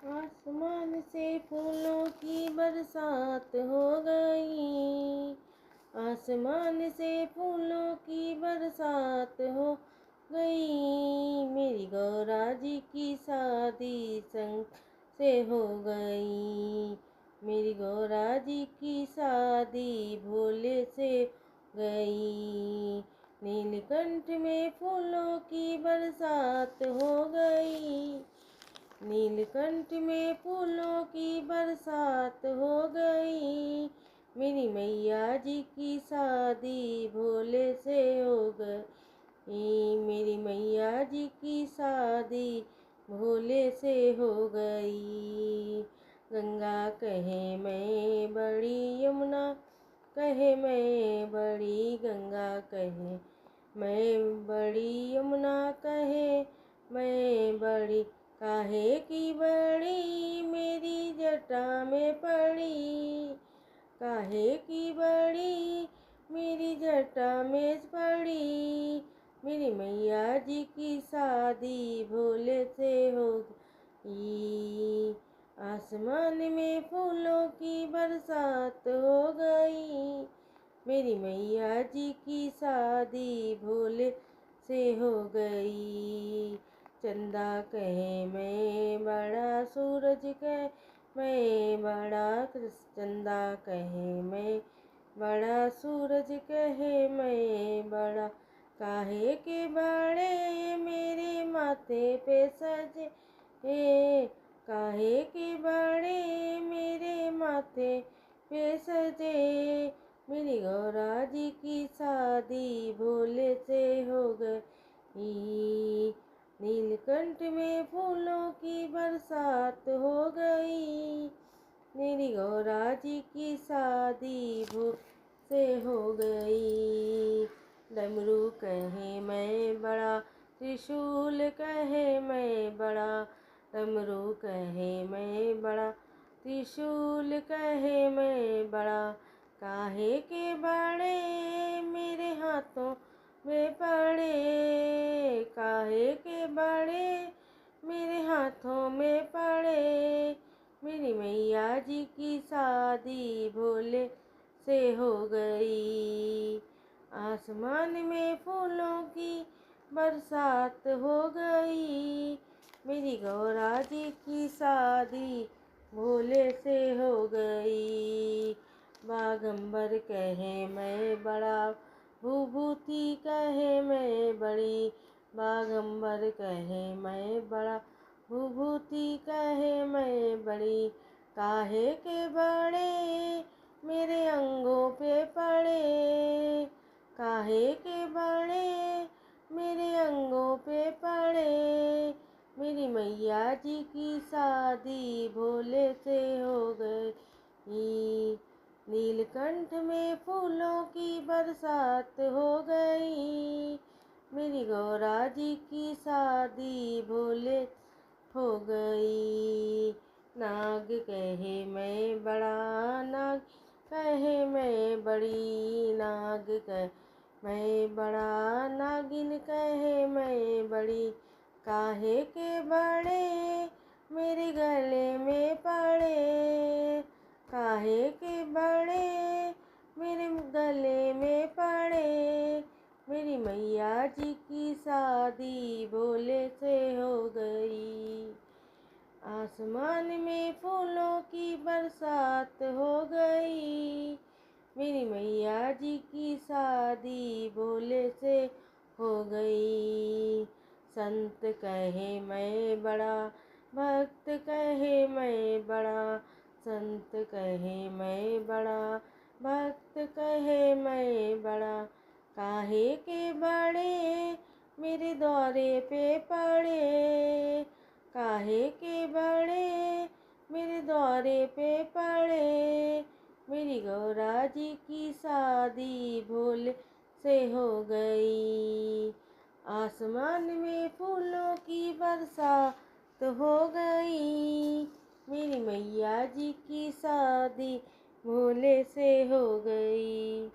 आसमान से फूलों की बरसात हो गई। आसमान से फूलों की बरसात हो गई। मेरी गौरा जी की शादी संग से हो गई। मेरी गौरा जी की शादी भोले से गई। नीलकंठ में फूलों की बरसात हो गई। नीलकंठ में फूलों की बरसात हो गई। मेरी मैया जी की शादी भोले से हो गई। मेरी मैया जी की शादी भोले से हो गई। गंगा कहे मैं बड़ी, यमुना कहे मैं बड़ी। गंगा कहे मैं बड़ी, यमुना कहे मैं बड़ी। काहे की बड़ी मेरी जटा में पड़ी। काहे की बड़ी मेरी जटा में पड़ी। मेरी मैया जी की शादी भोले से हो गई। आसमान में फूलों की बरसात हो गई। मेरी मैया जी की शादी भोले से हो गई। चंदा कहे मैं बड़ा, सूरज कहे मैं बड़ा। चंदा कहे मैं बड़ा, सूरज कहे मैं बड़ा। काहे के बड़े मेरे माथे पे सजे। काहे के बड़े मेरे माथे पे सजे। मेरी गौरा जी की शादी भोले से हो गई। नीलकंठ में फूलों की बरसात हो गई। मेरी गौरा जी की शादी भोले से हो गई। डमरू कहे मैं बड़ा, त्रिशूल कहे मैं बड़ा। डमरू कहे मैं बड़ा, त्रिशूल कहे मैं बड़ा। काहे के बड़े मेरे हाथों में पड़े। काहे के बड़े मेरे हाथों में पड़े। मेरी मैया जी की शादी भोले से हो गई। आसमान में फूलों की बरसात हो गई। मेरी गौरा जी की शादी भोले से हो गई। बागंबर कहे मैं बड़ा, भूभूति कहे मैं बड़ी। बागंबर कहे मैं बड़ा, भूभूति कहे मैं बड़ी। काहे के बड़े मेरे अंगों पे पड़े। काहे के बड़े मेरे अंगों पे पड़े। मेरी मैया जी की शादी भोले से हो गई। नीलकंठ में फूलों की बरसात हो गई। मेरी गौरा जी की शादी भोले हो गई। नाग कहे मैं बड़ा, नाग कहे मैं बड़ी। नाग कहे मैं बड़ा, नागिन कहे मैं बड़ी। काहे के बड़े मेरे गले में पड़े। काहे के बड़े मेरे गले में पड़े। मेरी मैया जी की शादी भोले से हो गई। आसमान में फूलों की बरसात हो गई। मेरी मैया जी की शादी भोले से हो गई। संत कहे मैं बड़ा, भक्त कहे मैं बड़ा। संत कहे मैं बड़ा, भक्त कहे मैं बड़ा। काहे के बड़े मेरे द्वारे पे पड़े। काहे के बड़े मेरे द्वारे पे पड़े। मेरी गौरा जी की शादी भोले से हो गई। आसमान में फूलों की बरसात हो गई। मेरी मैया जी की शादी भोले से हो गई।